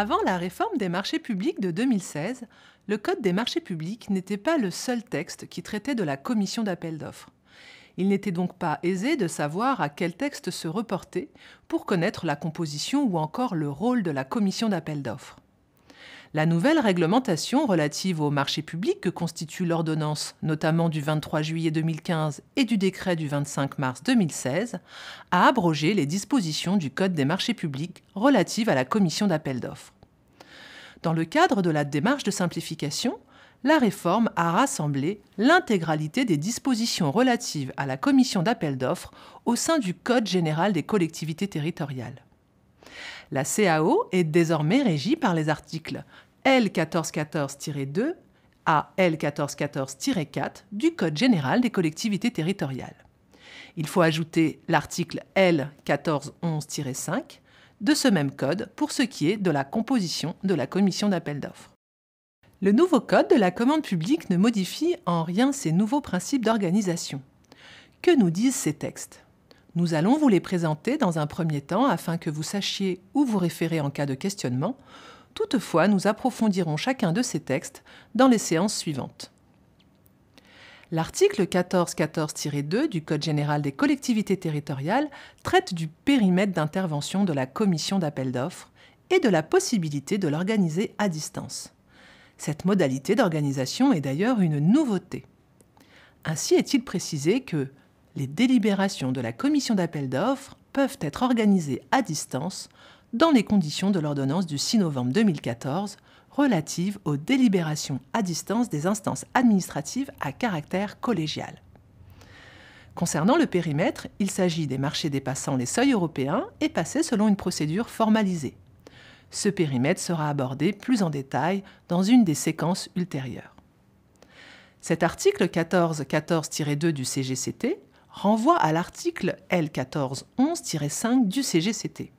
Avant la réforme des marchés publics de 2016, le Code des marchés publics n'était pas le seul texte qui traitait de la commission d'appel d'offres. Il n'était donc pas aisé de savoir à quel texte se reporter pour connaître la composition ou encore le rôle de la commission d'appel d'offres. La nouvelle réglementation relative aux marchés publics que constitue l'ordonnance, notamment du 23 juillet 2015 et du décret du 25 mars 2016, a abrogé les dispositions du Code des marchés publics relatives à la commission d'appel d'offres. Dans le cadre de la démarche de simplification, la réforme a rassemblé l'intégralité des dispositions relatives à la commission d'appel d'offres au sein du Code général des collectivités territoriales. La CAO est désormais régie par les articles L 1414-2 à L 1414-4 du Code général des collectivités territoriales. Il faut ajouter l'article L 1411-5 de ce même code pour ce qui est de la composition de la commission d'appel d'offres. Le nouveau code de la commande publique ne modifie en rien ces nouveaux principes d'organisation. Que nous disent ces textes ? Nous allons vous les présenter dans un premier temps afin que vous sachiez où vous référer en cas de questionnement. Toutefois, nous approfondirons chacun de ces textes dans les séances suivantes. L'article 1414-2 du Code général des collectivités territoriales traite du périmètre d'intervention de la commission d'appel d'offres et de la possibilité de l'organiser à distance. Cette modalité d'organisation est d'ailleurs une nouveauté. Ainsi est-il précisé que les délibérations de la commission d'appel d'offres peuvent être organisées à distance dans les conditions de l'ordonnance du 6 novembre 2014 relative aux délibérations à distance des instances administratives à caractère collégial. Concernant le périmètre, il s'agit des marchés dépassant les seuils européens et passés selon une procédure formalisée. Ce périmètre sera abordé plus en détail dans une des séquences ultérieures. Cet article 1414-2 du CGCT renvoie à l'article L 1411-5 du CGCT,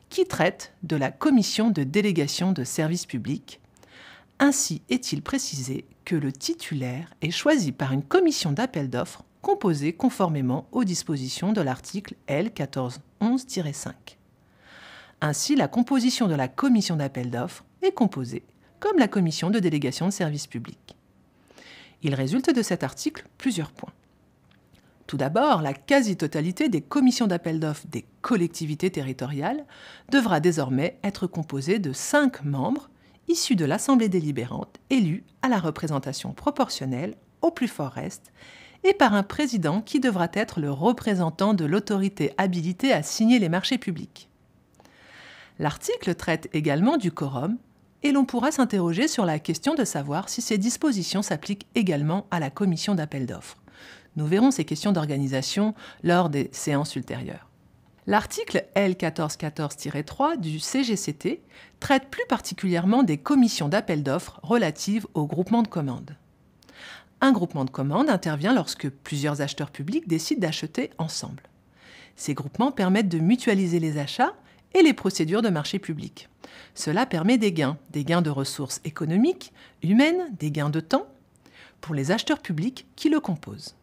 qui traite de la commission de délégation de services publics. Ainsi est-il précisé que le titulaire est choisi par une commission d'appel d'offres composée conformément aux dispositions de l'article L 1411-5. Ainsi, la composition de la commission d'appel d'offres est composée comme la commission de délégation de services publics. Il résulte de cet article plusieurs points. Tout d'abord, la quasi-totalité des commissions d'appel d'offres des collectivités territoriales devra désormais être composée de 5 membres issus de l'Assemblée délibérante élus à la représentation proportionnelle au plus fort reste et par un président qui devra être le représentant de l'autorité habilitée à signer les marchés publics. L'article traite également du quorum et l'on pourra s'interroger sur la question de savoir si ces dispositions s'appliquent également à la commission d'appel d'offres. Nous verrons ces questions d'organisation lors des séances ultérieures. L'article L 1414-3 du CGCT traite plus particulièrement des commissions d'appel d'offres relatives au groupement de commandes. Un groupement de commandes intervient lorsque plusieurs acheteurs publics décident d'acheter ensemble. Ces groupements permettent de mutualiser les achats et les procédures de marché public. Cela permet des gains de ressources économiques, humaines, des gains de temps pour les acheteurs publics qui le composent.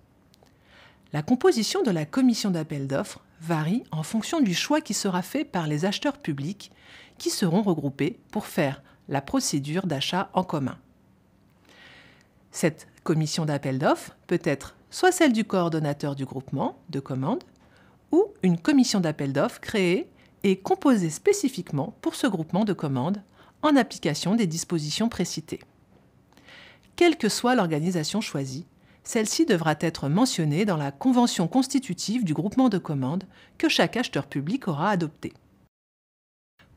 La composition de la commission d'appel d'offres varie en fonction du choix qui sera fait par les acheteurs publics qui seront regroupés pour faire la procédure d'achat en commun. Cette commission d'appel d'offres peut être soit celle du coordonnateur du groupement de commandes ou une commission d'appel d'offres créée et composée spécifiquement pour ce groupement de commandes en application des dispositions précitées. Quelle que soit l'organisation choisie, celle-ci devra être mentionnée dans la convention constitutive du groupement de commandes que chaque acheteur public aura adoptée.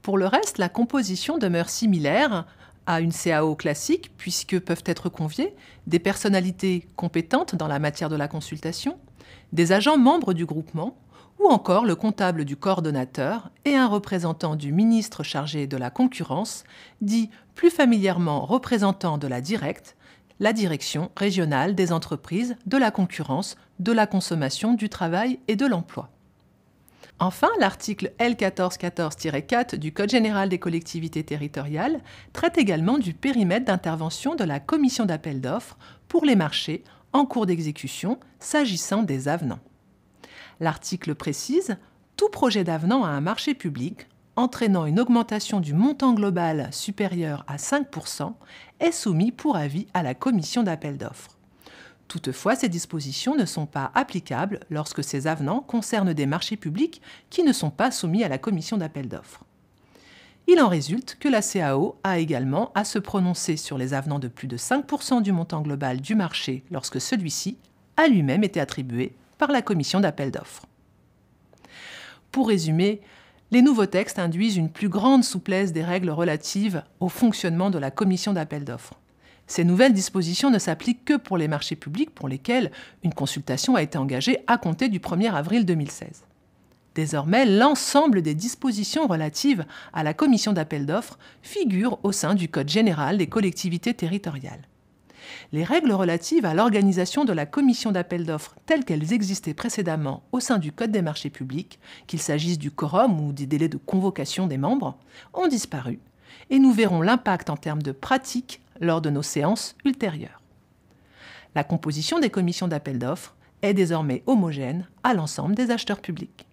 Pour le reste, la composition demeure similaire à une CAO classique puisque peuvent être conviés des personnalités compétentes dans la matière de la consultation, des agents membres du groupement ou encore le comptable du coordonnateur et un représentant du ministre chargé de la concurrence, dit plus familièrement représentant de la DIRECT, la Direction régionale des entreprises, de la concurrence, de la consommation, du travail et de l'emploi. Enfin, l'article L 1414-4 du Code général des collectivités territoriales traite également du périmètre d'intervention de la commission d'appel d'offres pour les marchés en cours d'exécution s'agissant des avenants. L'article précise « Tout projet d'avenant à un marché public entraînant une augmentation du montant global supérieur à 5% est soumis pour avis à la commission d'appel d'offres. Toutefois, ces dispositions ne sont pas applicables lorsque ces avenants concernent des marchés publics qui ne sont pas soumis à la commission d'appel d'offres. Il en résulte que la CAO a également à se prononcer sur les avenants de plus de 5% du montant global du marché lorsque celui-ci a lui-même été attribué par la commission d'appel d'offres. Pour résumer, les nouveaux textes induisent une plus grande souplesse des règles relatives au fonctionnement de la commission d'appel d'offres. Ces nouvelles dispositions ne s'appliquent que pour les marchés publics pour lesquels une consultation a été engagée à compter du 1er avril 2016. Désormais, l'ensemble des dispositions relatives à la commission d'appel d'offres figurent au sein du Code général des collectivités territoriales. Les règles relatives à l'organisation de la commission d'appel d'offres telles qu'elles existaient précédemment au sein du Code des marchés publics, qu'il s'agisse du quorum ou des délais de convocation des membres, ont disparu et nous verrons l'impact en termes de pratique lors de nos séances ultérieures. La composition des commissions d'appel d'offres est désormais homogène à l'ensemble des acheteurs publics.